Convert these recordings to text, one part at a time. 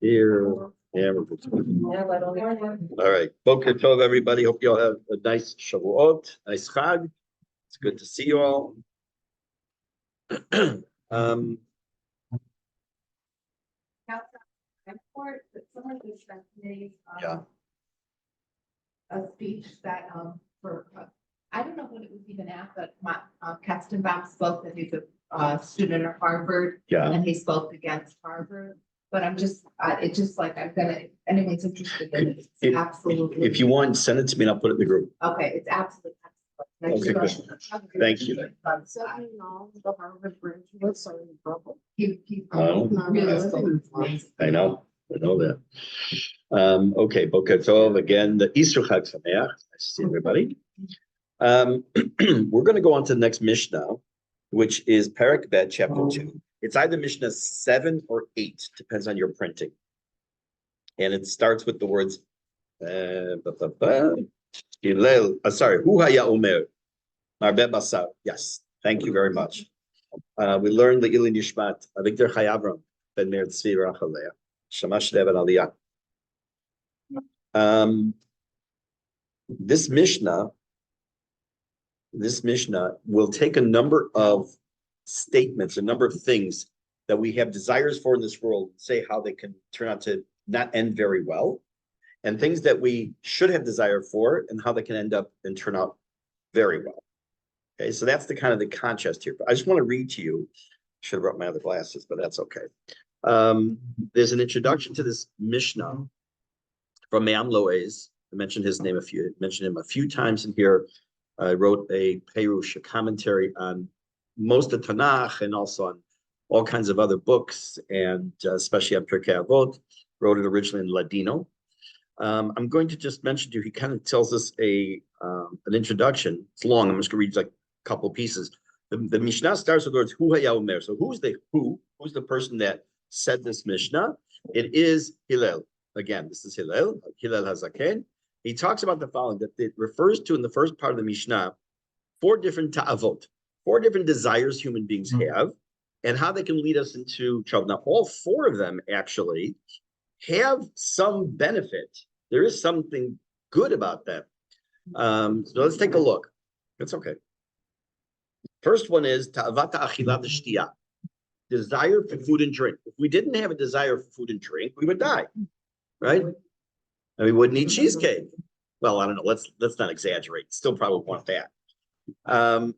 Here. Yeah, we're good. All right. Boker Tov, everybody. Hope you all have a nice Shavuot, nice Chag. It's good to see you all. Someone just made a speech that for I don't know what it was even at, but my Katzenbaum spoke that he's a student at Harvard. Yeah. And he spoke against Harvard. But I'm just, it's just like, I'm gonna, anyone's interested in it, it's absolutely. If you want, send it to me and I'll put it in the group. Okay, it's absolutely. Okay, good. Thank you. So you know, the Harvard graduates are in trouble. He Oh. really. I know that. Okay, Boker Tov again, the Easter Chag Sameach. Nice to see everybody. We're going to go on to the next Mishnah, which is Pirke Bet, chapter 2. It's either Mishnah 7 or 8, depends on your printing. And it starts with the words, Hu haya omer, marbe basar. Yes, thank you very much. We learned the Ilin Yishmat, Avigdor Chayavram, Ben Meir Tzvi Rachalea, Shamash Devan Aliyah. This Mishnah will take a number of statements, a number of things that we have desires for in this world, say how they can turn out to not end very well, and things that we should have desire for and how they can end up and turn out very well. Okay, so that's the kind of the contrast here. But I just want to read to you. Should have brought my other glasses, but that's okay. There's an introduction to this Mishnah from Me'am Loez. I mentioned him a few times in here. I wrote a Perush, a commentary on most of Tanakh and also on all kinds of other books, and especially on Pirke Avot. Wrote it originally in Ladino. I'm going to just mention to you, he kind of tells us an introduction. It's long. I'm just going to read like a couple pieces. The Mishnah starts with the words, Hu haya omer. So who's the person that said this Mishnah? It is Hillel. Again, this is Hillel Hazaken. He talks about the following, that it refers to in the first part of the Mishnah, 4 different ta'avot, 4 different desires human beings have, and how they can lead us into trouble. Now, all 4 of them actually have some benefit. There is something good about them. So let's take a look. It's okay. First one is ta'avat achilat shtiyah, desire for food and drink. If we didn't have a desire for food and drink, we would die, right? And we wouldn't eat cheesecake. Well, I don't know. Let's not exaggerate. Still probably want that.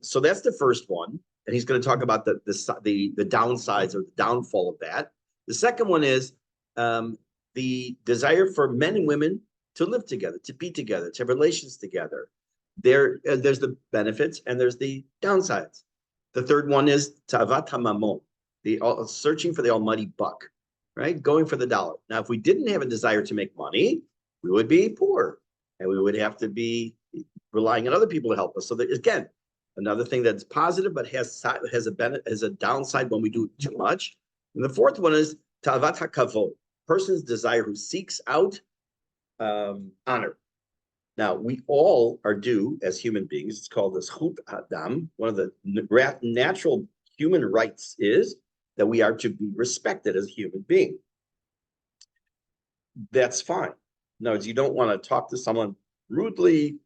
So that's the first one, and he's going to talk about the downsides or the downfall of that. The second one is the desire for men and women to live together, to be together, to have relations together. There's the benefits and there's the downsides. The third one is ta'avat hamamon, searching for the almighty buck, right? Going for the dollar. Now, if we didn't have a desire to make money, we would be poor, and we would have to be relying on other people to help us. So that, again, another thing that's positive but has a downside when we do too much. And the fourth one is ta'avat hakavod, person's desire who seeks out honor. Now, we all are due as human beings. It's called the zchut adam. One of the natural human rights is that we are to be respected as a human being. That's fine. No, you don't want to talk to someone rudely.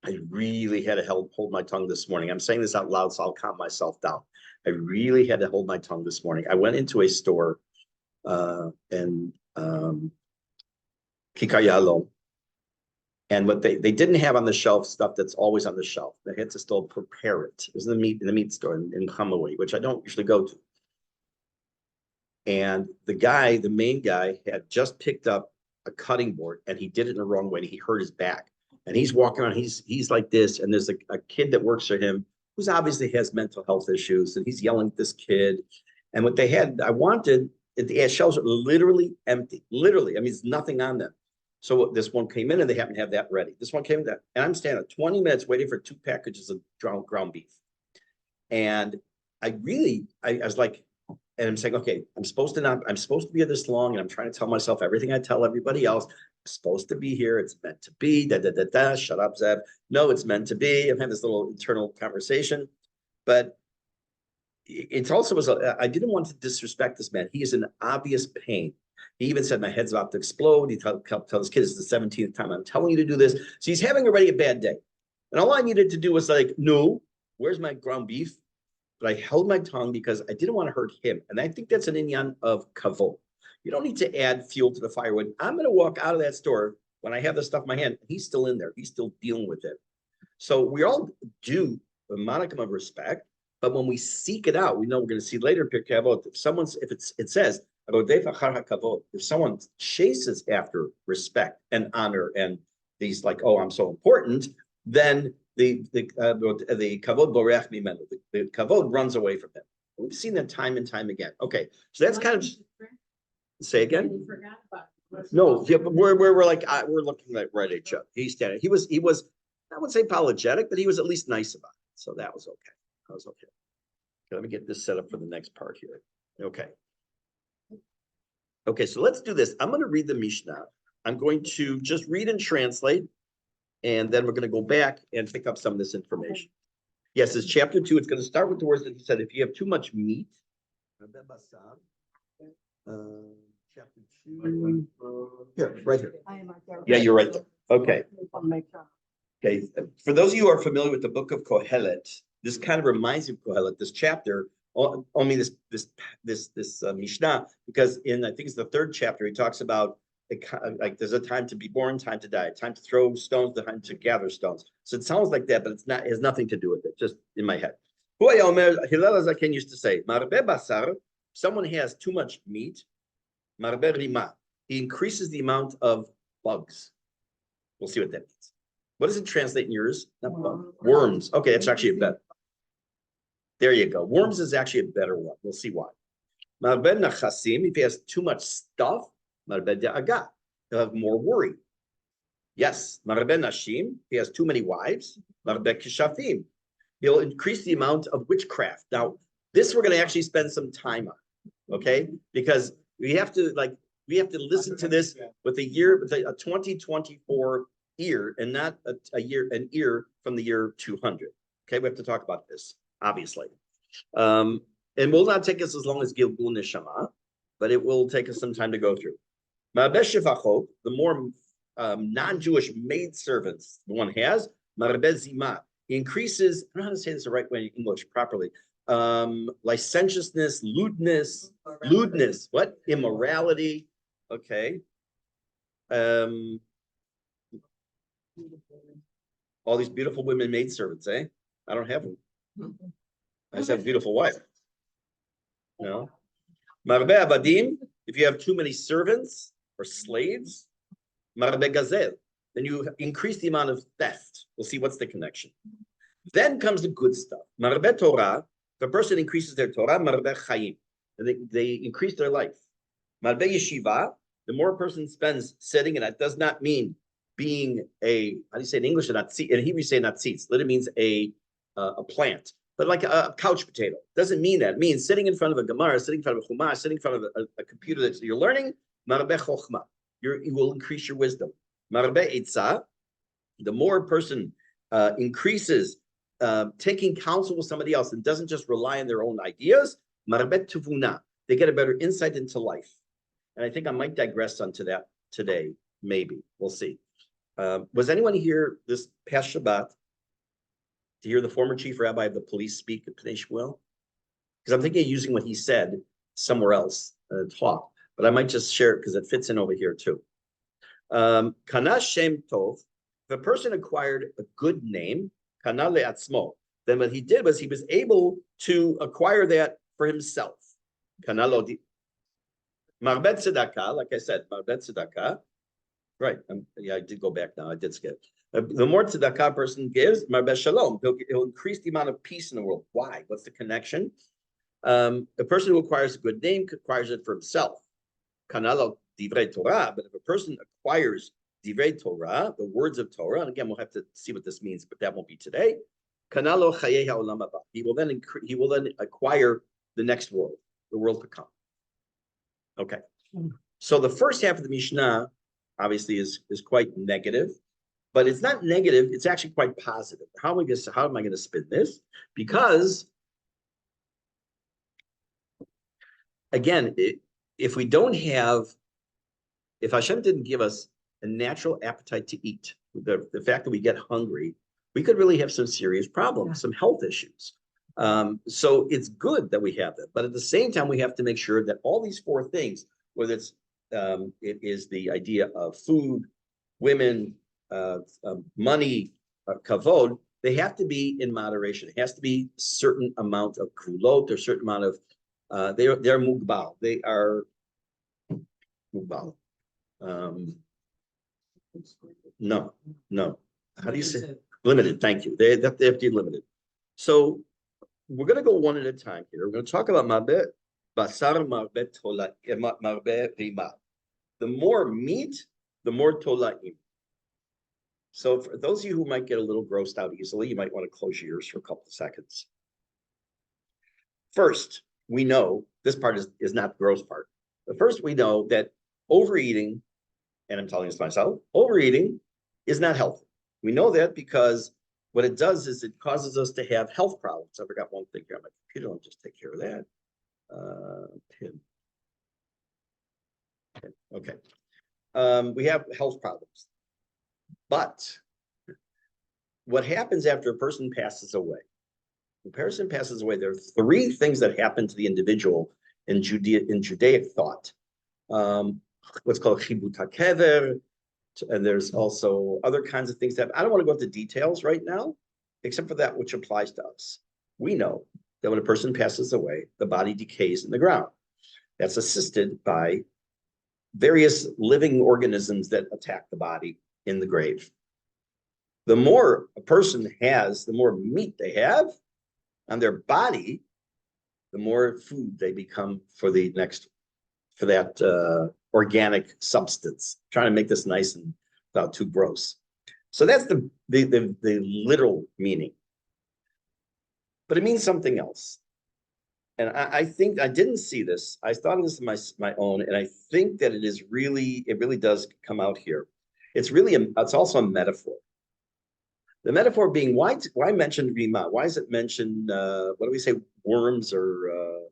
I really had to hold my tongue this morning. I'm saying this out loud, so I'll calm myself down. I really had to hold my tongue this morning. I went into a store and Kikayalo, and what they didn't have on the shelf stuff that's always on the shelf. They had to still prepare it. It was in the meat store in Hamaway, which I don't usually go to. And the main guy, had just picked up a cutting board, and he did it in the wrong way, and he hurt his back. And he's walking around, he's like this, and there's a kid that works for him who's obviously has mental health issues, and he's yelling at this kid. And what they had, the shelves are literally empty. Literally, I mean, there's nothing on them. So this one came in, and they happened to have that ready. This one came in, and I'm standing 20 minutes waiting for 2 packages of ground beef. And I was like, and I'm saying, okay, I'm supposed to be here this long, and I'm trying to tell myself everything I tell everybody else. I'm supposed to be here. It's meant to be. Shut up, Zev. No, it's meant to be. I'm having this little internal conversation, but it's also I didn't want to disrespect this man. He is in obvious pain. He even said, my head's about to explode. He tell his kids, it's the 17th time I'm telling you to do this. So he's having already a bad day. And all I needed to do was like, no, where's my ground beef? But I held my tongue because I didn't want to hurt him. And I think that's an inyan of kavod. You don't need to add fuel to the fire. When I'm going to walk out of that store, when I have the stuff in my hand, he's still in there. He's still dealing with it. So we all do a modicum of respect, but when we seek it out, we know we're going to see later, Pirke Avot, if it says, if someone chases after respect and honor and these like, oh, I'm so important, then the kavod borech mimenu, the kavod runs away from him. We've seen that time and time again. Okay, so that's kind of, say again. No, yeah, but we're like we're looking like right at each other. He's standing. He was I wouldn't say apologetic, but he was at least nice about it. So that was okay. That was okay. Let me get this set up for the next part here. Okay. Okay, so let's do this. I'm going to read the Mishnah. I'm going to just read and translate, and then we're going to go back and pick up some of this information. Yes, it's chapter 2. It's going to start with the words that he said, if you have too much meat, chapter 2. Here, right here. Yeah, you're right there. Okay. Okay. For those of you who are familiar with the book of Kohelet, this kind of reminds you of Kohelet, this chapter, only this Mishnah, because in, I think it's the 3rd chapter, he talks about like there's a time to be born, time to die, time to throw stones, the time to gather stones. So it sounds like that, but it's not, it has nothing to do with it, just in my head. Hillel HaZaken used to say, Marbe basar, someone has too much meat, marbe rima, he increases the amount of bugs. We'll see what that means. What does it translate in yours? Worms. Okay, that's actually a better. There you go. Worms is actually a better one. We'll see why. Marbe nachasim, if he has too much stuff, marbe de'aga, he'll have more worry. Yes, marbe nashim, he has too many wives, marbe kishafim, he'll increase the amount of witchcraft. Now, this we're going to actually spend some time on, okay? Because we have to listen to this with a 2024 ear and not an ear from the year 200. Okay, we have to talk about this, obviously. And will not take us as long as Gilgul Neshama, but it will take us some time to go through. The more non-Jewish maidservants one has, he increases, I don't know how to say this the right way in English properly, licentiousness, lewdness, what? Immorality, okay. All these beautiful women maidservants, eh? I don't have them. I just have a beautiful wife. No. Marbe abadim, if you have too many servants or slaves, marbe gazel, then you increase the amount of theft. We'll see what's the connection. Then comes the good stuff. Marbe Torah, if a person increases their Torah, marbe chayim, and they increase their life. Marbe yeshiva, the more a person spends sitting, and that does not mean being a, how do you say in English, not seat, in Hebrew you say not seats, literally means a plant, but like a couch potato. Doesn't mean that. It means sitting in front of a Gemara, sitting in front of a Chumash, sitting in front of a computer that you're learning, marbe chokhmah, you will increase your wisdom. Marbe etzah, the more a person increases taking counsel with somebody else and doesn't just rely on their own ideas, marbe tuvuna, they get a better insight into life. And I think I might digress onto that today, maybe. We'll see. Was anyone here this past Shabbat to hear the former chief rabbi of the police speak at Pnei Shmuel? Because I'm thinking of using what he said somewhere else talk, but I might just share it because it fits in over here too. Kana Shem Tov, if a person acquired a good name, Kana le'atzmo, then what he did was he was able to acquire that for himself. Kana lo Marbet tzedakah, like I said, marbet tzedakah. Right. Yeah, I did go back now. I did skip. The more tzedakah a person gives, marbet shalom, he'll increase the amount of peace in the world. Why? What's the connection? A person who acquires a good name acquires it for himself. Kanalo divrei Torah, but if a person acquires divrei Torah, the words of Torah, and again, we'll have to see what this means, but that won't be today. Kanalo chayei ha'olam haba. He will then acquire the next world, the world to come. Okay. So the first half of the Mishnah obviously is quite negative, but it's not negative, it's actually quite positive. How am I going to spin this? Because again, if we don't have if Hashem didn't give us a natural appetite to eat, the fact that we get hungry, we could really have some serious problems, some health issues. So it's good that we have that, but at the same time, we have to make sure that all these four things, whether it is the idea of food, women, money, kavod, they have to be in moderation. It has to be a certain amount of kulot, or a certain amount of, they're mugbal. They are mugbal. No. How do you say? Limited. Thank you. They have to be limited. So we're going to go one at a time here. We're going to talk about marbeh basar, marbeh tola, marbeh rima. The more meat, the more tolaim. So for those of you who might get a little grossed out easily, you might want to close your ears for a couple of seconds. First, we know this part is not the gross part. But first, we know that overeating, and I'm telling this myself, overeating is not healthy. We know that because what it does is it causes us to have health problems. I forgot one thing here on my computer. I'll just take care of that. Pin. Okay. We have health problems. But what happens after a person passes away? When a person passes away, there are three things that happen to the individual in Judaic thought. What's called chibut hakever, and there's also other kinds of things that I don't want to go into details right now, except for that which applies to us. We know that when a person passes away, the body decays in the ground. That's assisted by various living organisms that attack the body in the grave. The more a person has, the more meat they have on their body, the more food they become for that organic substance. I'm trying to make this nice and without too gross. So that's the literal meaning. But it means something else. And I think I didn't see this. I thought of this in my own, and I think that it really does come out here. It's also a metaphor. The metaphor being, why mention rima? Why is it mentioned, what do we say, worms or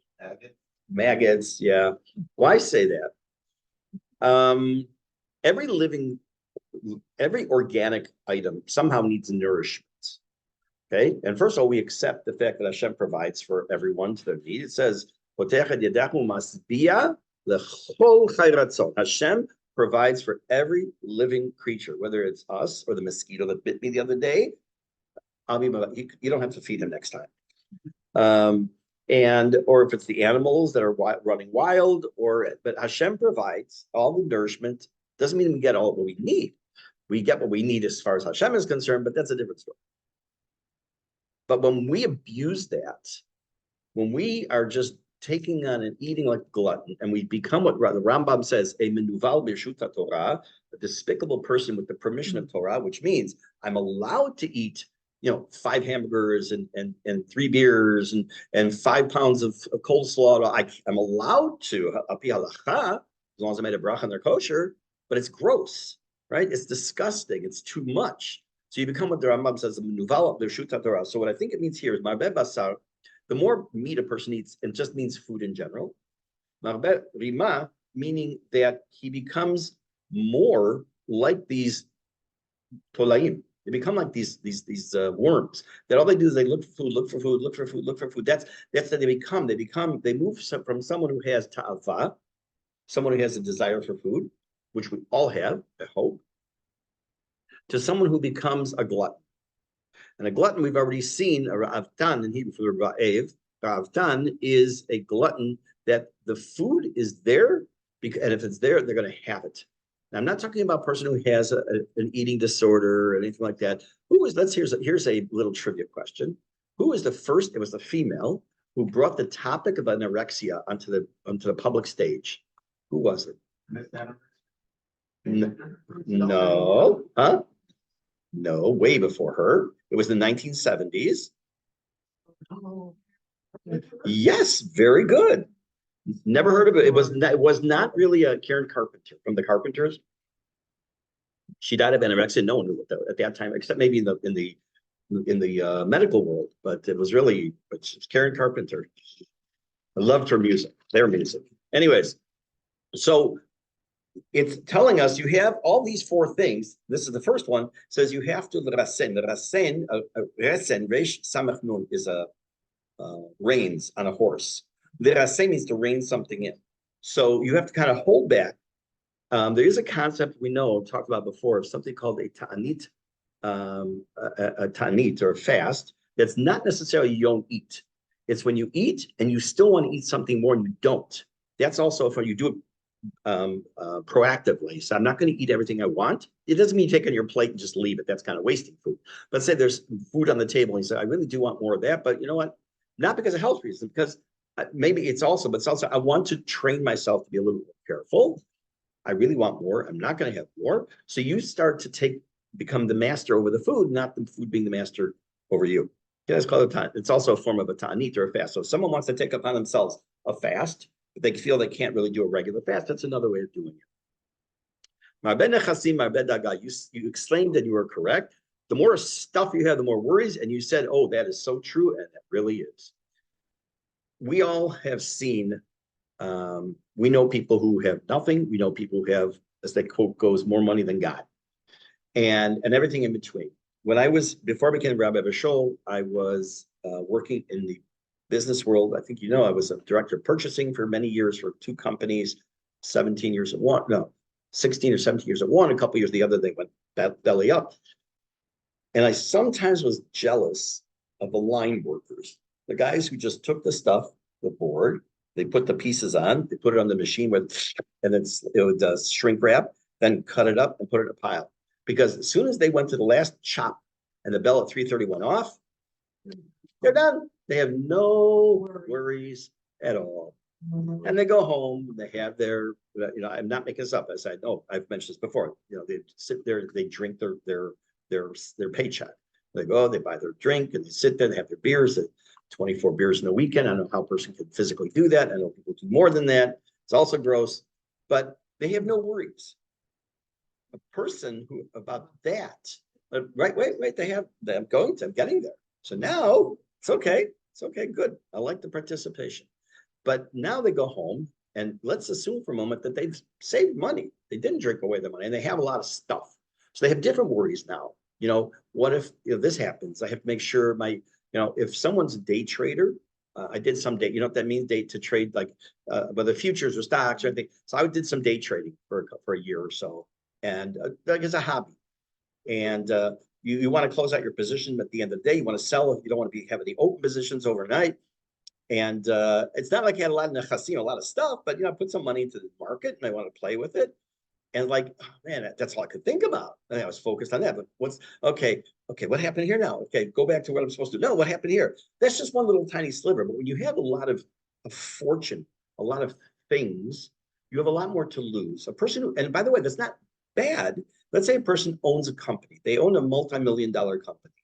maggots? Yeah. Why say that? Every organic item somehow needs nourishment. Okay. And first of all, we accept the fact that Hashem provides for everyone to their need. It says, Hashem provides for every living creature, whether it's us or the mosquito that bit me the other day. You don't have to feed him next time. Or if it's the animals that are running wild, but Hashem provides all the nourishment. Doesn't mean we get all what we need. We get what we need as far as Hashem is concerned, but that's a different story. But when we abuse that, when we are just taking on and eating like a glutton, and we become what the Rambam says, a menuval b'rshut Torah, a despicable person with the permission of Torah, which means I'm allowed to eat, 5 hamburgers and 3 beers and 5 pounds of coleslaw. I'm allowed to, api halacha, as long as I made a bracha and they're kosher, but it's gross, right? It's disgusting. It's too much. So you become what the Rambam says, a menuval b'rshut Torah. So what I think it means here is marbeh basar. The more meat a person eats, it just means food in general. Marbeh rima, meaning that he becomes more like these tolaim. They become like these worms. That all they do is they look for food. That's that they become. They move from someone who has ta'ava, someone who has a desire for food, which we all have, I hope, to someone who becomes a glutton. And a glutton, we've already seen, a ra'avtan in Hebrew for ra'ev. Ra'avtan is a glutton that the food is there, and if it's there, they're going to have it. Now, I'm not talking about a person who has an eating disorder or anything like that. Here's a little trivia question. Who was the first? It was the female who brought the topic of anorexia onto the public stage. Who was it? No, huh? No, way before her. It was the 1970s. Oh. Yes, very good. Never heard of it. It was not really a Karen Carpenter from the Carpenters. She died of anorexia. No one knew what at that time, except maybe in the medical world. But it's Karen Carpenter. I loved her music, their music. Anyways, so it's telling us you have all these four things. This is the first one, says you have to rasen. Resen, resh samach nun is a reins on a horse. Rasen means to rein something in. So you have to kind of hold back. There is a concept we know, talked about before, of something called a ta'anit, a ta'anit or a fast. That's not necessarily you don't eat. It's when you eat and you still want to eat something more and you don't. That's also if you do it proactively. So I'm not going to eat everything I want. It doesn't mean you take on your plate and just leave it. That's kind of wasting food. But say there's food on the table and you say, I really do want more of that. But you know what? Not because of health reasons, because maybe it's also, but it's also, I want to train myself to be a little more careful. I really want more. I'm not going to have more. So you start to become the master over the food, not the food being the master over you. Yeah, it's called it's also a form of a ta'anit or a fast. So if someone wants to take upon themselves a fast, but they feel they can't really do a regular fast, that's another way of doing it. You exclaimed that you were correct. The more stuff you have, the more worries. And you said, oh, that is so true. And that really is. We all have seen, we know people who have nothing. We know people who have, as they quote goes, more money than God. And everything in between. Before I became Rabbi Bashol, I was working in the business world. I think I was a director of purchasing for many years for two companies, 17 years at one, no, 16 or 17 years at one, a couple years the other, they went belly up. And I sometimes was jealous of the line workers, the guys who just took the stuff, the board, they put the pieces on, they put it on the machine and then it would shrink wrap, then cut it up and put it in a pile. Because as soon as they went to the last chop and the bell at 3:30 went off, they're done. They have no worries at all. And they go home, they have their, I'm not making this up. As I know, I've mentioned this before. They sit there, they drink their paycheck. They go, they buy their drink, and they sit there, they have their beers, 24 beers in a weekend. I don't know how a person can physically do that. I know people do more than that. It's also gross, but they have no worries. A person who about that, right, wait, I'm getting there. So now it's okay, good. I like the participation. But now they go home, and let's assume for a moment that they've saved money. They didn't drink away their money, and they have a lot of stuff. So they have different worries now. What if this happens? I have to make sure if someone's a day trader, I did some day, what that means, to trade like whether futures or stocks or anything. So I did some day trading for a year or so, and like it's a hobby. And you want to close out your position at the end of the day. You want to sell if you don't want to have any open positions overnight. And it's not like you had a lot of nechassim, a lot of stuff, but I put some money into the market and I want to play with it. And like, oh, man, that's all I could think about. And I was focused on that. But okay, what happened here now? Okay, go back to what I'm supposed to do. No, what happened here? That's just one little tiny sliver. But when you have a lot of fortune, a lot of things, you have a lot more to lose. A person and by the way, that's not bad. Let's say a person owns a company. They own a multi-million-dollar company.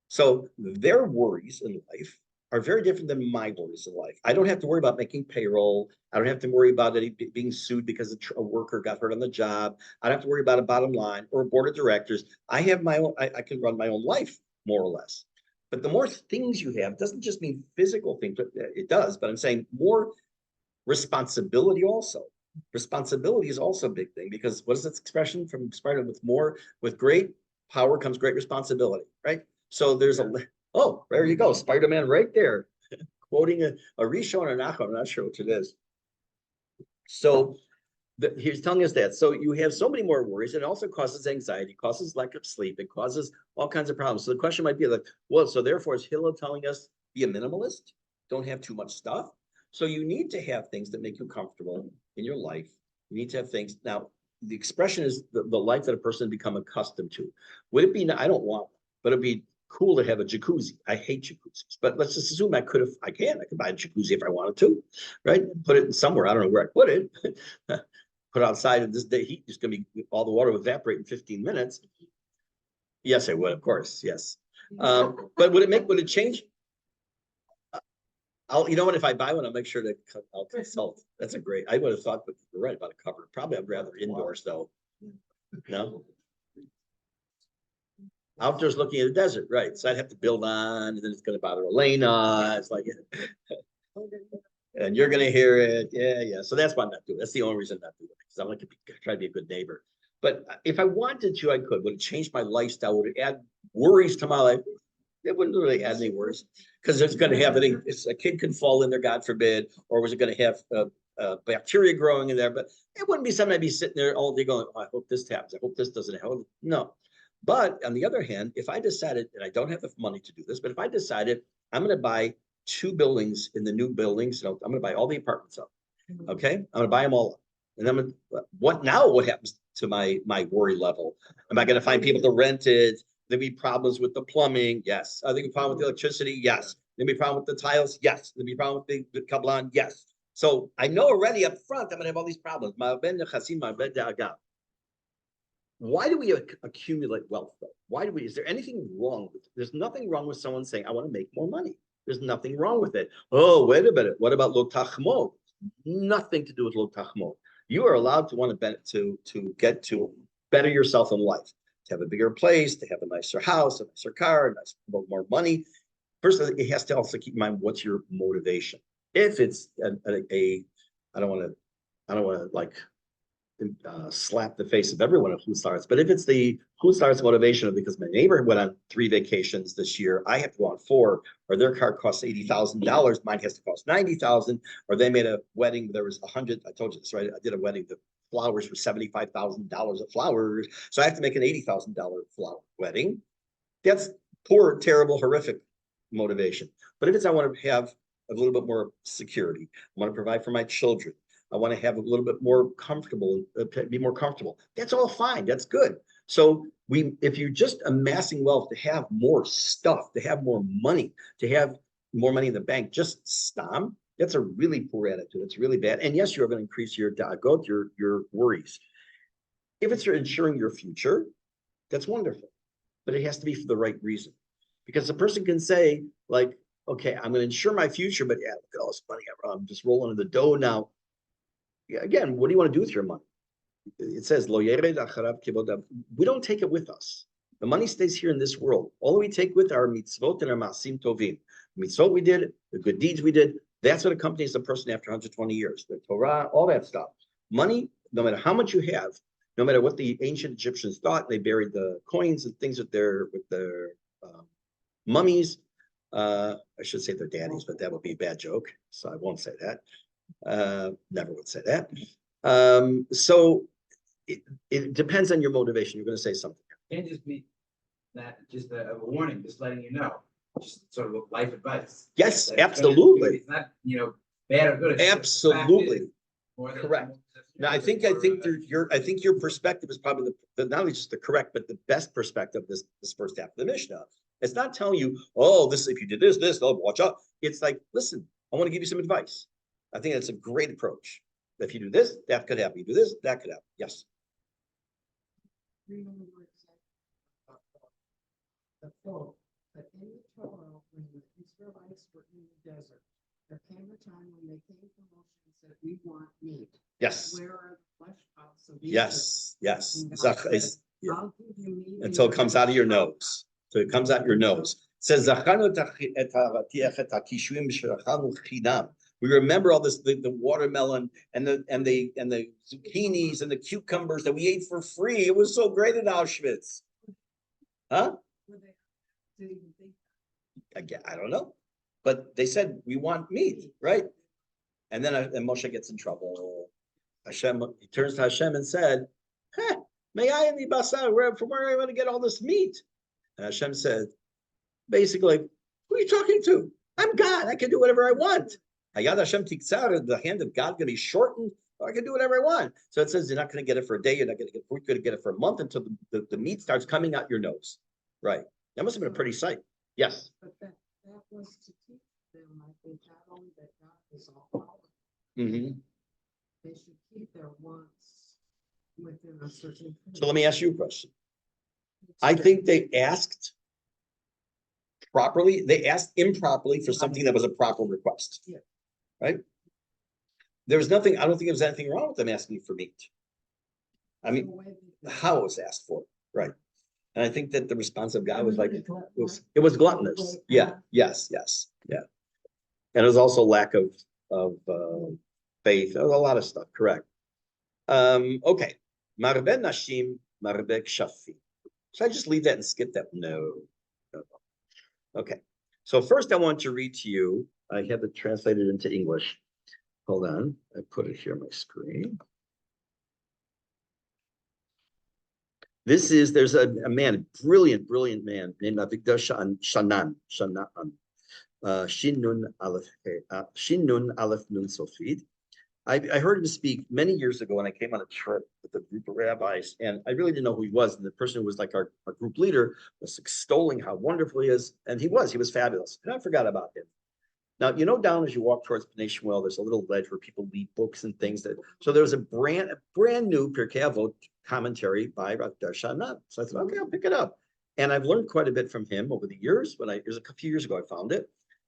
So their worries in life are very different than my worries in life. I don't have to worry about making payroll. I don't have to worry about being sued because a worker got hurt on the job. I don't have to worry about a bottom line or a board of directors. I have my own, I can run my own life, more or less. But the more things you have doesn't just mean physical things, it does, but I'm saying more responsibility also. Responsibility is also a big thing because what is this expression from Sparta? With great power comes great responsibility, right? So there's there you go, Spider-Man right there, quoting a Rishon or Nachum, I'm not sure which it is. So he's telling us that. So you have so many more worries, and it also causes anxiety, causes lack of sleep, it causes all kinds of problems. So the question might be like, well, so therefore is Hillel telling us be a minimalist? Don't have too much stuff. So you need to have things that make you comfortable in your life. You need to have things. Now, the expression is the life that a person become accustomed to. Would it be, I don't want, but it'd be cool to have a jacuzzi. I hate jacuzzis, but let's just assume I could buy a jacuzzi if I wanted to, right? Put it in somewhere. I don't know where I put it. Put it outside in this day heat. It's going to be all the water will evaporate in 15 minits. Yes, I would, of course. Yes. But would it change? You know what? If I buy one, I'll make sure I'll consult. That's I would have thought, but you're right about a cover. Probably I'd rather indoors though. No? Outdoors looking at the desert, right? So I'd have to build on, and then it's going to bother Elena. It's like, and you're gonna hear it. Yeah, yeah. So that's why I'm not doing it. That's the only reason I'm not doing it, because I'm like try to be a good neighbor. But if I wanted to, I could. Would it change my lifestyle? Would it add worries to my life? It wouldn't really add any worries, because it's going to have any. A kid could fall in there, God forbid, or was it going to have bacteria growing in there? But it wouldn't be something I'd be sitting there all day going, oh, I hope this happens. I hope this doesn't happen. No. But on the other hand, if I decided, and I don't have the money to do this, but if I decided I'm going to buy 2 buildings in the new buildings, I'm going to buy all the apartments up. Okay, I'm going to buy them all up. And then what now? What happens to my worry level? Am I going to find people to rent it? There'll be problems with the plumbing. Yes. Are there be problem with the electricity? Yes. There'll be problem with the tiles. Yes. There'll be problem with the kablan. Yes. So I know already up front I'm going to have all these problems. Why do we accumulate wealth though? Why do we? Is there anything wrong with it? There's nothing wrong with someone saying I want to make more money. There's nothing wrong with it. Oh, wait a minute. What about lo tachmo? Nothing to do with lo tachmo. You are allowed to want to get to better yourself in life, to have a bigger place, to have a nicer house, a nicer car, more money. First, it has to also keep in mind what's your motivation. If it's I don't want to like slap the face of everyone of Hussars, but if it's the Hussars motivation because my neighbor went on 3 vacations this year, I have to go on 4, or their car costs $80,000, mine has to cost $90,000, or they made a wedding, there was 100, I told you this, right? I did a wedding, the flowers were $75,000 of flowers, so I have to make an $80,000 flower wedding. That's poor, terrible, horrific motivation. But if it's I want to have a little bit more security, I want to provide for my children, I want to have a little bit more comfortable, be more comfortable. That's all fine. That's good. So if you're just amassing wealth to have more stuff, to have more money, to have more money in the bank, just stam, that's a really poor attitude. It's really bad. And yes, you're going to increase your dagot, your worries. If it's ensuring your future, that's wonderful. But it has to be for the right reason. Because a person can say, like, okay, I'm going to ensure my future, but yeah, look at all this money. I'm just rolling in the dough now. Again, what do you want to do with your money? It says, we don't take it with us. The money stays here in this world. All we take with our mitzvot and our masim tovim. Mitzvot we did, the good deeds we did, that's what accompanies a person after 120 years. The Torah, all that stuff. Money, no matter how much you have, no matter what the ancient Egyptians thought, they buried the coins and things with their mummies. I should say their daddies, but that would be a bad joke, so I won't say that. Never would say that. So it depends on your motivation. You're going to say something. Can't just be that, just a warning, just letting you know, just sort of life advice. Yes, absolutely. It's not, bad or good. Absolutely. Correct. Now, I think your perspective is probably not only just the correct, but the best perspective of this first half of the Mishnah. It's not telling you, oh, this if you did this, oh, watch out. It's like, listen, I want to give you some advice. I think that's a great approach. If you do this, that could happen. You do this, that could happen. Yes. The quote, but in the Torah, when the Israelites were in the desert, there came a time when they came to Moshe and said, "We want meat." Yes. Where are the flesh pots of Egypt? Yes. Yeah. I'll give you meat until it comes out of your nose. So it comes out your nose. It says, we remember all this, the watermelon and the zucchinis and the cucumbers that we ate for free. It was so great in Auschwitz. Huh? Again, I don't know. But they said, we want meat, right? And then Moshe gets in trouble. Hashem, he turns to Hashem and said, may I and the basar, from where are I going to get all this meat? And Hashem said, basically, who are you talking to? I'm God. I can do whatever I want. Hayad Hashem tiksar, the hand of God going to be shortened. I can do whatever I want. So it says you're not going to get it for a day. You're not going to get it. You're going to get it for a month until the meat starts coming out your nose. Right. That must have been a pretty sight. Yes. But that was to teach them, I think, not only that God is all powerful. Mm-hmm. They should keep their wants within a certain. So let me ask you a question. I think they asked properly. They asked improperly for something that was a proper request. Yeah. Right? There was nothing, I don't think there was anything wrong with them asking for meat. I mean, how it was asked for, right? And I think that the response of God was like, it was gluttonous. Yeah, yes, yeah. And it was also lack of faith, a lot of stuff, correct. Okay. Marbe nashim, marbe kshafi. Should I just leave that and skip that? No. No. Okay. So first I want to read to you, I have it translated into English. Hold on, I put it here on my screen. There's a man, brilliant man named Avigdor Shanan, Shin Nun Aleph Nun Sofid. I heard him speak many years ago when I came on a trip with a group of rabbis, and I really didn't know who he was. And the person who was like our group leader was extolling how wonderful he is. And he was fabulous. And I forgot about him. Now, down as you walk towards Bnei Shmuel, there's a little ledge where people leave books and things. So there was a brand new Pirke Avot commentary by Rav Darshanat. So I thought, okay, I'll pick it up. And I've learned quite a bit from him over the years. It was a few years ago I found it.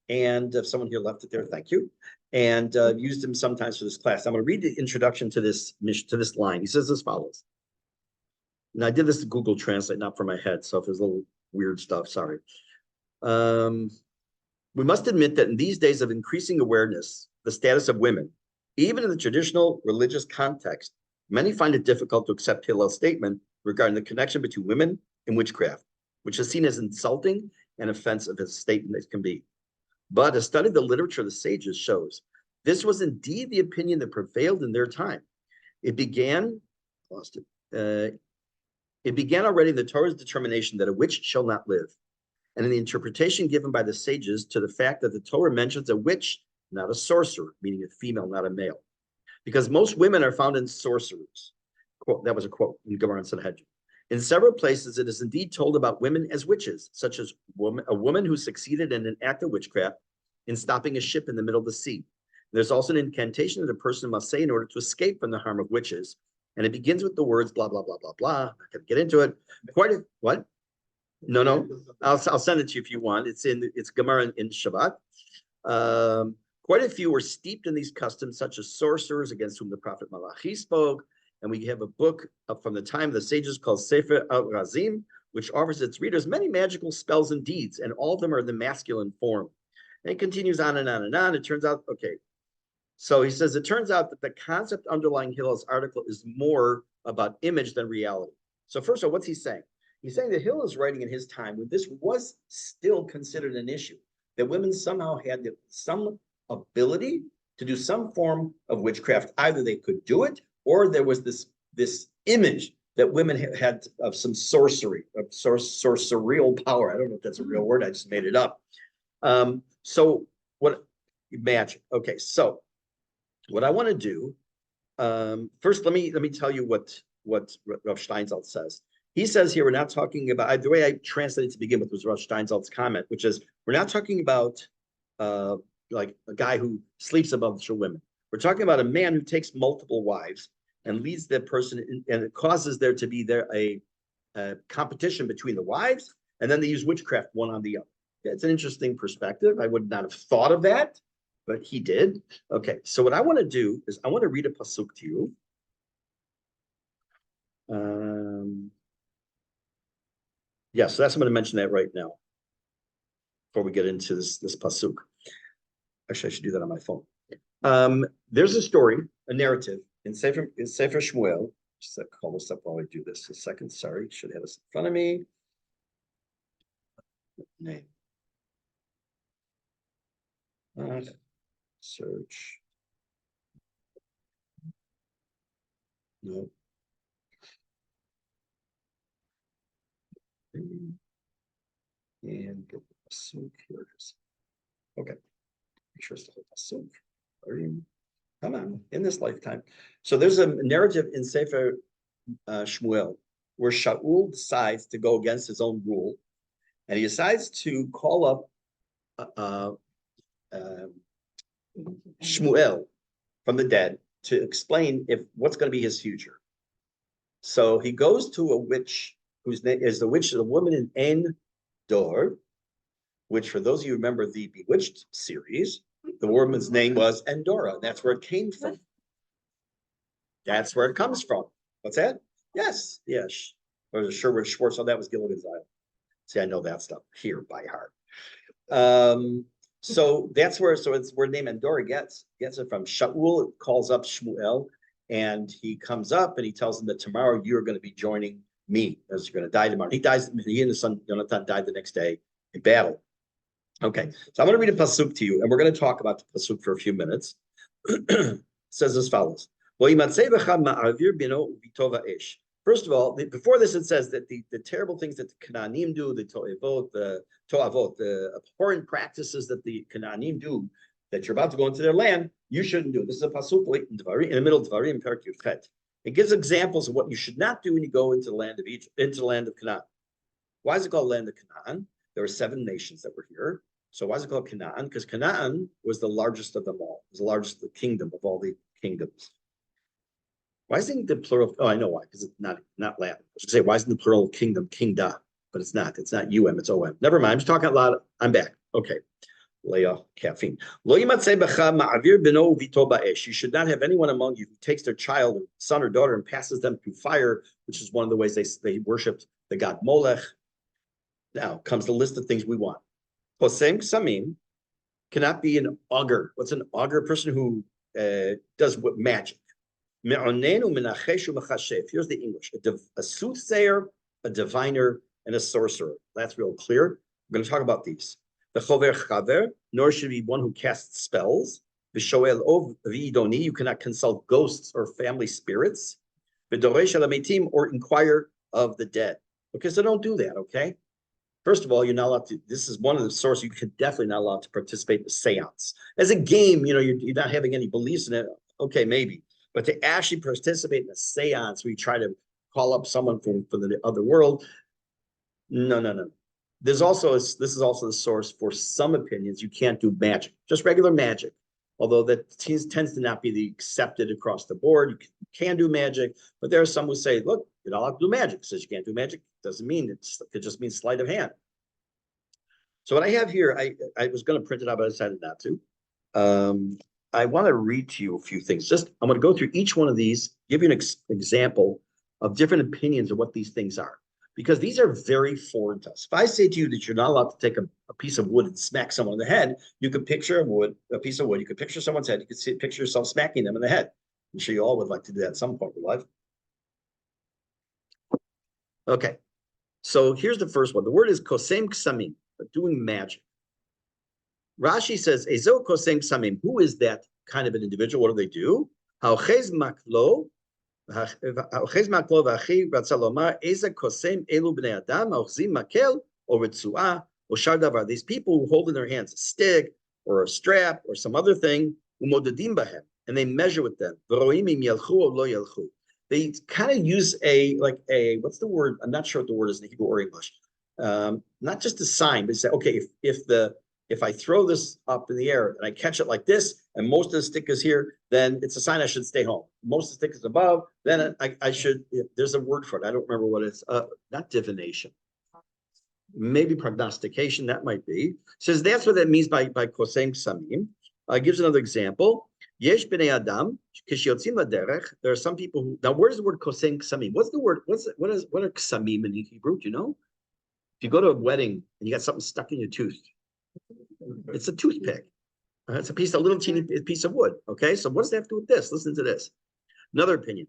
And if someone here left it there, thank you. And used him sometimes for this class. I'm going to read the introduction to this line. He says as follows. And I did this to Google Translate, not from my head. So if there's a little weird stuff, sorry. We must admit that in these days of increasing awareness, the status of women, even in the traditional religious context, many find it difficult to accept Hillel's statement regarding the connection between women and witchcraft, which is seen as insulting and offensive as a statement as can be. But a study of the literature of the sages shows this was indeed the opinion that prevailed in their time. It began already in the Torah's determination that a witch shall not live, and in the interpretation given by the sages to the fact that the Torah mentions a witch, not a sorcerer, meaning a female, not a male, because most women are found in sorcerers. Quote, that was a quote in Gemara and Sanhedrin. In several places, it is indeed told about women as witches, such as a woman who succeeded in an act of witchcraft in stopping a ship in the middle of the sea. There's also an incantation that a person must say in order to escape from the harm of witches. And it begins with the words, blah, blah, blah, blah, blah. I'm not going to get into it. What? No. I'll send it to you if you want. It's Gemara in Shabbat. Quite a few were steeped in these customs, such as sorcerers against whom the prophet Malachi spoke. And we have a book from the time of the sages called Sefer Al-Razim, which offers its readers many magical spells and deeds, and all of them are the masculine form. And it continues on and on and on. It turns out, okay. So he says, it turns out that the concept underlying Hillel's article is more about image than reality. So first of all, what's he saying? He's saying that Hillel is writing in his time when this was still considered an issue, that women somehow had some ability to do some form of witchcraft. Either they could do it, or there was this image that women had of some sorcery, of sorcerial power. I don't know if that's a real word. I just made it up. So what magic? Okay, so what I want to do first, let me tell you what Rav Steinsaltz says. He says here, we're not talking about, the way I translated to begin with was Rav Steinsaltz's comment, which is, we're not talking about like a guy who sleeps above women. We're talking about a man who takes multiple wives and leads that person, and it causes there to be a competition between the wives, and then they use witchcraft one on the other. It's an interesting perspective. I would not have thought of that, but he did. Okay, so what I want to do is I want to read a pasuk to you. Yeah, so I'm going to mention that right now before we get into this pasuk. Actually, I should do that on my phone. There's a story, a narrative in Sefer Shmuel. Just call this up while I do this. A second, sorry, should have this in front of me. Name. Search. No. And get the pasuk. Here it is. Okay. Make sure it's the whole pasuk. Come on, in this lifetime. So there's a narrative in Sefer Shmuel where Shaul decides to go against his own rule, and he decides to call up Shmuel from the dead to explain what's going to be his future. So he goes to a witch whose name is the woman in En Dor, which for those of you who remember the Bewitched series, the woman's name was Endora. That's where it came from. That's where it comes from. What's that? Yes. Or the Sherwood Schwartz. Oh, that was Gilligan's Island. See, I know that stuff here by heart. So that's where, so it's where the name Endor gets it from. Shaul calls up Shmuel, and he comes up and he tells him that tomorrow you're going to be joining me, as you're going to die tomorrow. He dies, he and his son Jonathan died the next day in battle. Okay, so I'm going to read a pasuk to you, and we're going to talk about the pasuk for a few minutes. It says as follows. First of all, before this, it says that the terrible things that the Canaanim do, the To'avot, the abhorrent practices that the Canaanim do, that you're about to go into their land, you shouldn't do. This is a pasuk in the middle of Dvarim, Pirke Chet. It gives examples of what you should not do when you go into the land of Egypt, into the land of Canaan. Why is it called land of Canaan? There were 7 nations that were here. So why is it called Canaan? Because Canaan was the largest of them all. It was the largest kingdom of all the kingdoms. Why isn't the plural? Oh, I know why. Because it's not Latin. I should say, why isn't the plural kingdom kingda? But it's not. It's not um. It's om. Never mind. I'm just talking a lot. I'm back. Okay. Leah, caffeine. You should not have anyone among you who takes their child, son or daughter, and passes them through fire, which is one of the ways they worshipped the god Molech. Now comes the list of things we want. Kosem Ksamim cannot be an augur. What's an augur? A person who does what magic. Here's the English. A soothsayer, a diviner, and a sorcerer. That's real clear. We're going to talk about these. The chover chaver, nor should be one who casts spells. The shoel ov v'idoni, you cannot consult ghosts or family spirits. The doresh alametim, or inquire of the dead. Okay, so don't do that, okay? First of all, you're not allowed to, this is one of the sources, you could definitely not allowed to participate in a seance. As a game, you're not having any beliefs in it, okay, maybe. But to actually participate in a seance where you try to call up someone from the other world, no. This is also the source for some opinions. You can't do magic, just regular magic. Although that tends to not be the accepted across the board. You can do magic, but there are some who say, look, you're not allowed to do magic. It says you can't do magic. Doesn't mean it just means sleight of hand. So what I have here, I was going to print it out, but I decided not to. I want to read to you a few things. I'm going to go through each one of these, give you an example of different opinions of what these things are, because these are very foreign to us. If I say to you that you're not allowed to take a piece of wood and smack someone in the head, you could picture a piece of wood. You could picture someone's head. You could picture yourself smacking them in the head. I'm sure you all would like to do that at some point in your life. Okay, so here's the first one. The word is kosem ksamim, doing magic. Rashi says, Ezo kosem ksamim. Who is that kind of an individual? What do they do? Haochez maklo, haochez maklo v'achi ratza lomar, eza kosem elu bnei adam, haochzim makel, or ritzua, or shar davar. These people who hold in their hands a stick, or a strap, or some other thing, umodadim bahem, and they measure with them. V'roim im yelchu or lo yelchu. They kind of use what's the word? I'm not sure what the word is in Hebrew or English. Not just a sign, but say, okay, if I throw this up in the air and I catch it like this, and most of the stick is here, then it's a sign I should stay home. Most of the stick is above, then I should, there's a word for it. I don't remember what it's, not divination. Maybe prognostication, that might be. Says that's what that means by kosem ksamim. Gives another example. Yesh b'nei adam, kishiyotzim laderech. There are some people who, now where's the word kosem ksamim? What's the word, what are ksamim in Hebrew, do you know? If you go to a wedding and you got something stuck in your tooth, it's a toothpick. It's a little teeny piece of wood. Okay, so what does that have to do with this? Listen to this. Another opinion.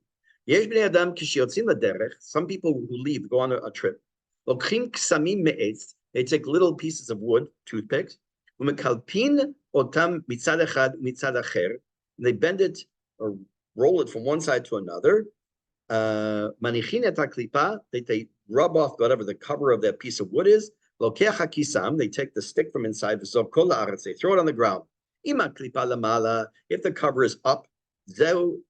Yesh b'nei adam kishiyotzim laderech. Some people who leave, go on a trip. Lokchim ksamim me'etz. They take little pieces of wood, toothpicks. Umekalpin otam mitzad echad mitzad acher. They bend it or roll it from one side to another. Manichin et haklipa. They rub off whatever the cover of that piece of wood is. Lokech hakisam. They take the stick from inside. V'zov kol haaretz. They throw it on the ground. Ima klipa lamala. If the cover is up, zeu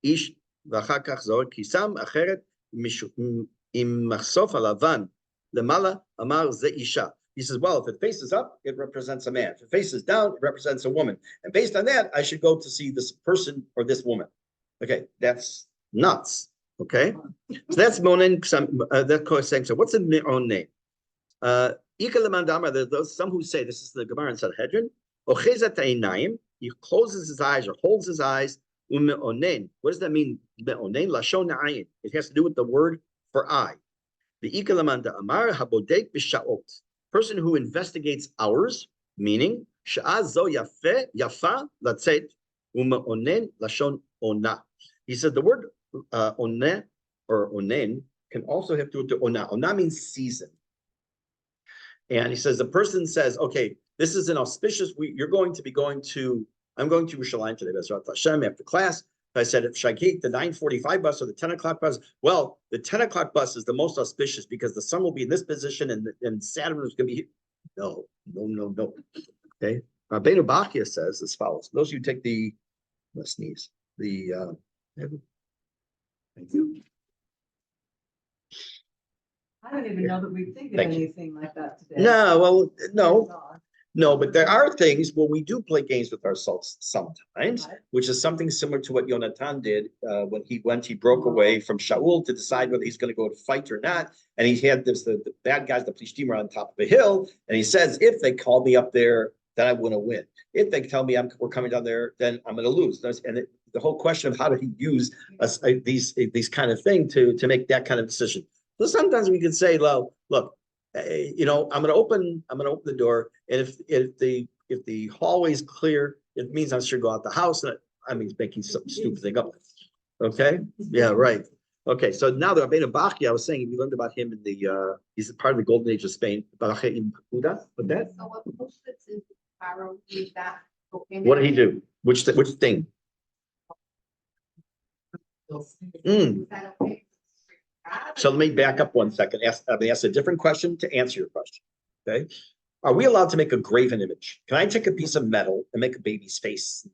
ish v'achakach zor kisam acheret im machsof alavan lamala amar ze isha. He says, well, if it faces up, it represents a man. If it faces down, it represents a woman. And based on that, I should go to see this person or this woman. Okay, that's nuts. Okay, so that's monen. That kosem. So what's the own name? There's some who say this is the Gemara in Sanhedrin. He closes his eyes or holds his eyes. What does that mean? It has to do with the word for eye. The person who investigates hours, meaning שעה זו יפה לצאת ומאונן לשון עונה. He said the word עונה or onen can also have to do with the ona. Ona means season. And he says, the person says, okay, this is an auspicious week. I'm going to Yerushalayim today, Bezrat Hashem, after class. I said, if I take the 9:45 bus or the 10 o'clock bus, well, the 10 o'clock bus is the most auspicious because the sun will be in this position and Saturn is going to be here. No. Okay. Rabbeinu Bachya says as follows. Those of you who take let's sneeze. Thank you. I don't even know that we think of Thank you. anything like that today. No, well, no, but there are things where we do play games with ourselves sometimes, Right. which is something similar to what Yonatan did when he broke away from Shaul to decide whether he's going to go to fight or not. And he had the bad guys, the Plishtim, are on top of a hill, and he says, if they call me up there, then I'm going to win. If they tell me we're coming down there, then I'm going to lose. And the whole question of how do he use these kind of thing to make that kind of decision. So sometimes we could say, well, look, I'm going to open the door, and if the hallway's clear, it means I should go out the house, and I mean making some stupid thing up. Okay, yeah, right. Okay, so now the Rabbeinu Bachya, I was saying, we learned about him in he's part of the Golden Age of Spain. But that. So what pushed it to Pharaoh is that. What did he do? Which thing? Is that okay? So let me back up 1 second. Ask a different question to answer your question. Okay. Are we allowed to make a graven image? Can I take a piece of metal and make a baby's face?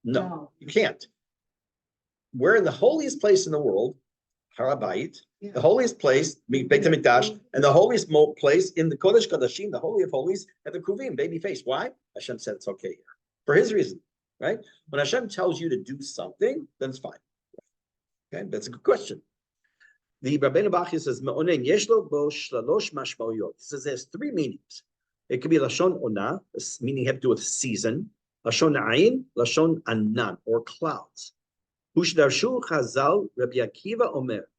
No, you can't. We're in the holiest place in the world, Har HaBayit, the holiest place, Beit HaMikdash, and the holiest place in the Kodesh Kodashim, the Holy of Holies, at the Kruvim, baby face. Why? Hashem said it's okay here. For his reason, right? When Hashem tells you to do something, then it's fine. Okay, that's a good question. The Rabbeinu Bachya says, "Me'onen yeshlo bo shlalosh mashmauyot." He says there's three meanings. It could be lashon ona, meaning have to do with season. Lashon ayin, lashon anan, or clouds. Ushdarshu Chazal, Rabbi Akiva Omer,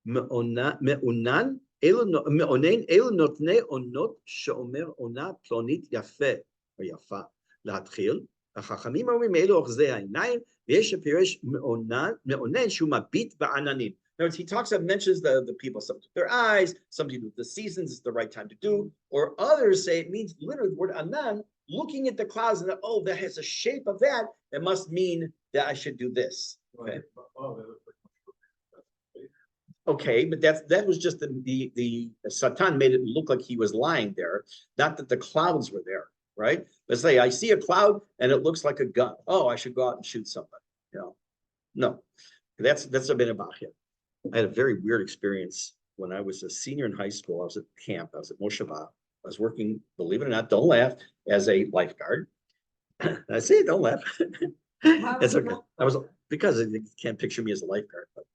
me'onen elu notne onot sheomer ona plonit yafe or yafa להתחיל. החכמים אומרים אלו אוחזי העיניים, ויש שפירש מאונן שהוא מביט בעננים. In other words, he mentions the people, some with their eyes, some people with the seasons, it's the right time to do, or others say it means literally the word anan, looking at the clouds and that has a shape of that, it must mean that I should do this. Okay. Okay, but that was just the Satan made it look like he was lying there, not that the clouds were there, right? Let's say I see a cloud and it looks like a gun. Oh, I should go out and shoot somebody. No, that's a bit about him. I had a very weird experience when I was a senior in high school. I was at camp. I was at Mosheva. I was working, believe it or not, don't laugh, as a lifeguard. I say, don't laugh. It's okay. Because you can't picture me as a lifeguard, but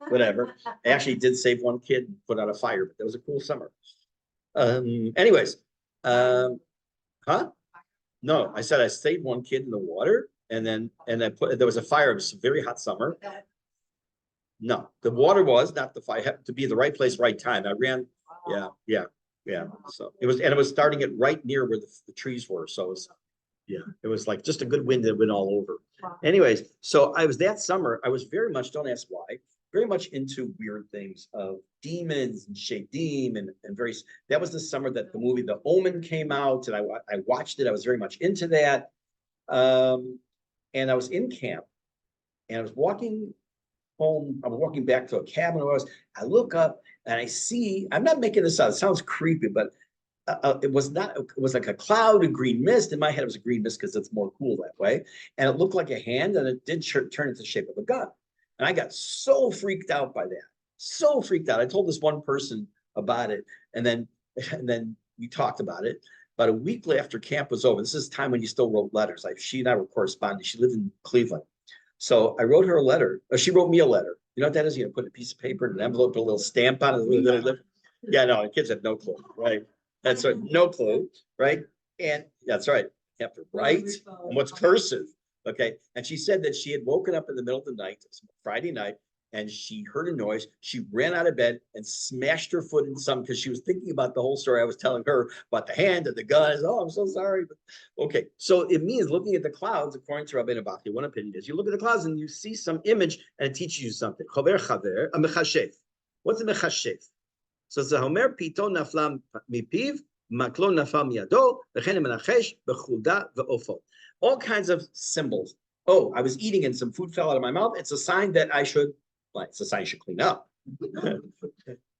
whatever. I actually did save one kid and put out a fire, but that was a cool summer. Anyways, huh? No, I said I saved one kid in the water, and there was a fire. It was a very hot summer. No, the water was not the fire. It had to be the right place, right time. I ran. Yeah. So it was starting it right near where the trees were. So it was like just a good wind that went all over. Anyways, so I was that summer. I was very much, don't ask why, very much into weird things of demons and shadim and various. That was the summer that the movie The Omen came out, and I watched it. I was very much into that. And I was in camp, and I was walking home. I was walking back to a cabin. I look up and I see, I'm not making this up. It sounds creepy, but it was like a cloud, a green mist. In my head, it was a green mist because it's more cool that way. And it looked like a hand, and it did turn into the shape of a gun. And I got so freaked out by that. So freaked out. I told this one person about it, and then we talked about it. About a week after camp was over, this is the time when you still wrote letters. She and I were corresponding. She lived in Cleveland. So I wrote her a letter, or she wrote me a letter. You know what that is? You put a piece of paper in an envelope, put a little stamp on it. Yeah, no, the kids have no clue, right? That's right, no clue, right? And that's right. You have to write and what's cursive. Okay. And she said that she had woken up in the middle of the night, Friday night, and she heard a noise. She ran out of bed and smashed her foot in some because she was thinking about the whole story I was telling her about the hand and the gun. I said, oh, I'm so sorry. But okay, so it means looking at the clouds, according to Rabbi Nabachti, one opinion is you look at the clouds and you see some image and it teaches you something. Chaver chaver, a mechashef. What's a mechashef? So it's a homer pito naflam mipiv, maklo naflam miyado, v'chen menachesh, b'chulda v'ofot. All kinds of symbols. Oh, I was eating and some food fell out of my mouth. It's a sign that I should, well, it's a sign you should clean up.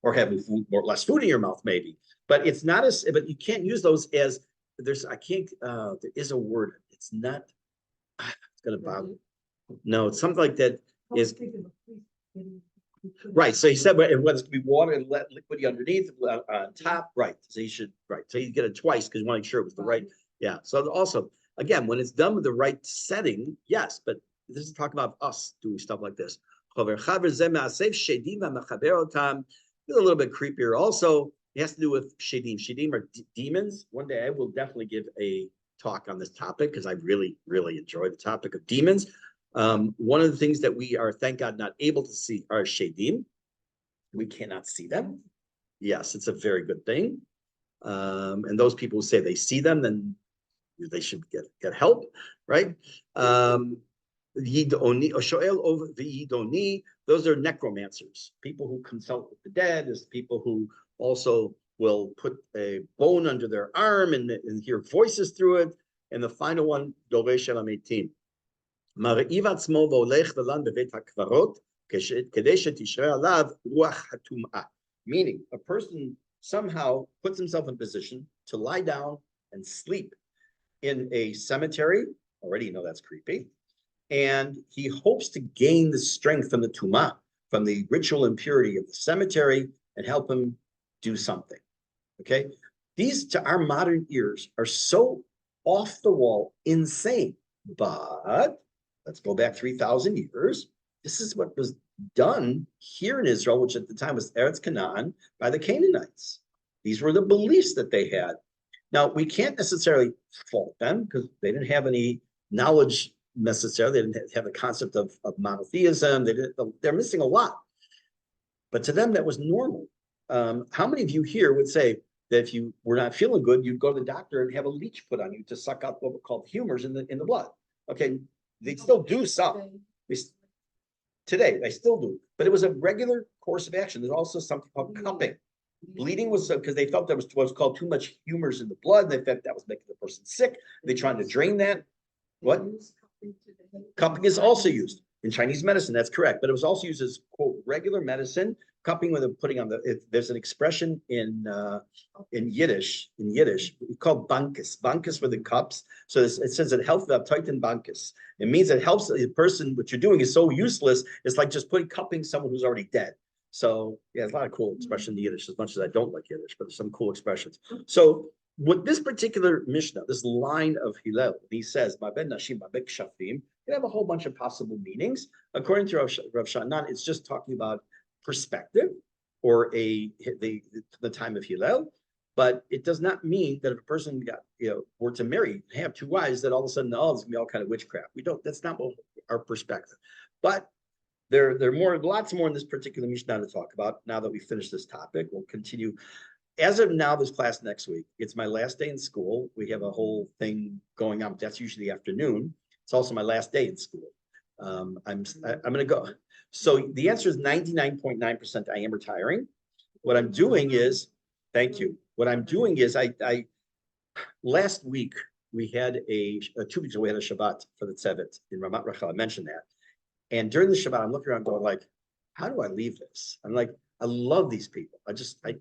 Or have food, or less food in your mouth, maybe. But it's not as, but you can't use those as, there's, I can't, there is a word. It's not, it's gonna bother. No, it's something like that is, right. So he said, whether it's to be water and liquidy underneath, on top, right. So you should, right. So you get it twice because you want to make sure it was the right. Yeah. So also, again, when it's done with the right setting, yes, but this is talking about us doing stuff like this. It's a little bit creepier. Also, it has to do with shedim. Shedim are demons. One day I will definitely give a talk on this topic because I really, really enjoy the topic of demons. One of the things that we are, thank God, not able to see are shedim. We cannot see them. Yes, it's a very good thing. And those people who say they see them, then they should get help, right? Yidoni, Oshoel over the Yidoni, those are necromancers, people who consult with the dead, is people who also will put a bone under their arm and hear voices through it. And the final one, Doresh el Ametim. Mar'iv atzmo v'olech v'lan bevet hakvarot, kedei shetishrei alav ruach hatum'ah. Meaning, a person somehow puts himself in position to lie down and sleep in a cemetery. Already you know that's creepy. And he hopes to gain the strength from the tumah, from the ritual impurity of the cemetery, and help him do something. Okay? These, to our modern ears, are so off the wall, insane. But let's go back 3,000 years. This is what was done here in Israel, which at the time was Eretz Canaan, by the Canaanites. These were the beliefs that they had. Now, we can't necessarily fault them because they didn't have any knowledge necessarily. They didn't have the concept of monotheism. They're missing a lot. But to them, that was normal. How many of you here would say that if you were not feeling good, you'd go to the doctor and have a leech put on you to suck out what were called humors in the blood? Okay, they still do some. Today, they still do. But it was a regular course of action. There's also something called cupping. Bleeding was because they felt there was what's called too much humors in the blood. They felt that was making the person sick. They tried to drain that. What? Cupping is also used in Chinese medicine. That's correct. But it was also used as, quote, regular medicine. Cupping with putting on there's an expression in Yiddish, called bankus. Bankus for the cups. So it says it helps the tighten bankus. It means it helps the person, what you're doing is so useless. It's like just cupping someone who's already dead. So yeah, there's a lot of cool expression in Yiddish, as much as I don't like Yiddish, but there's some cool expressions. So with this particular Mishnah, this line of Hillel, he says, "Ma'ben nashim, ma'bek shafim," it have a whole bunch of possible meanings. According to Rav Shanan, it's just talking about perspective or the time of Hillel, but it does not mean that if a person were to marry, have two wives, that all of a sudden, oh, it's gonna be all kind of witchcraft. We don't. That's not what our perspective. But there are lots more in this particular Mishnah to talk about. Now that we finish this topic, we'll continue. As of now, this class next week, it's my last day in school. We have a whole thing going on. That's usually the afternoon. It's also my last day in school. I'm going to go. So the answer is 99.9%. I am retiring. What I'm doing is, thank you. What I'm doing is, I last week we had 2 weeks ago we had a Shabbat for the Tzevet in Ramat Rachel. I mentioned that, and during the Shabbat, I'm looking around going like, how do I leave this? I'm like, I love these people. They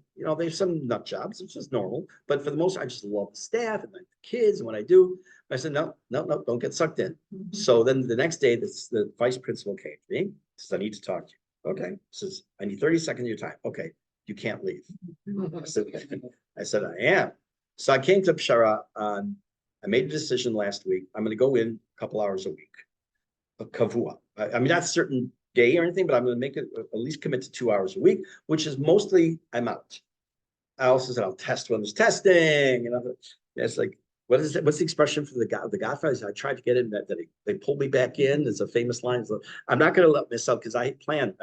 have some nut jobs, which is normal, but for the most, I just love the staff and the kids and what I do. I said, no, don't get sucked in. Mm-hmm. So then the next day, the vice principal came to me, says, I need to talk to you. Okay. Says, I need 30 seconds of your time. Okay. You can't leave. I said, I am. So I came to Pshara I made a decision last week. I'm going to go in a couple hours a week. A kavua. I mean, not a certain day or anything, but I'm going to make it at least commit to 2 hours a week, which is mostly I'm out. I also said I'll test when there's testing. It's like, What is it? What's the expression for the Godfathers? I tried to get in that they pulled me back in. There's a famous line. So I'm not going to let myself because I have plans,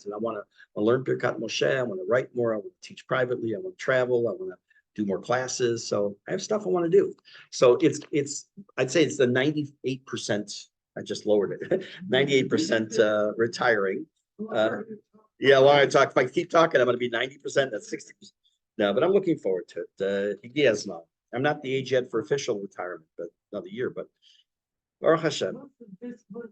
and I want to learn Birkat Moshe. I want to write more. I want to teach privately. I want to travel. I want to do more classes. So I have stuff I want to do. So I'd say it's the 98%. I just lowered it. 98% retiring. Yeah, well, if I keep talking, I'm going to be 90%. That's 60%. No, but I'm looking forward to it. Yes, no. I'm not the age yet for official retirement, but another year, but Baruch Hashem. Most of this book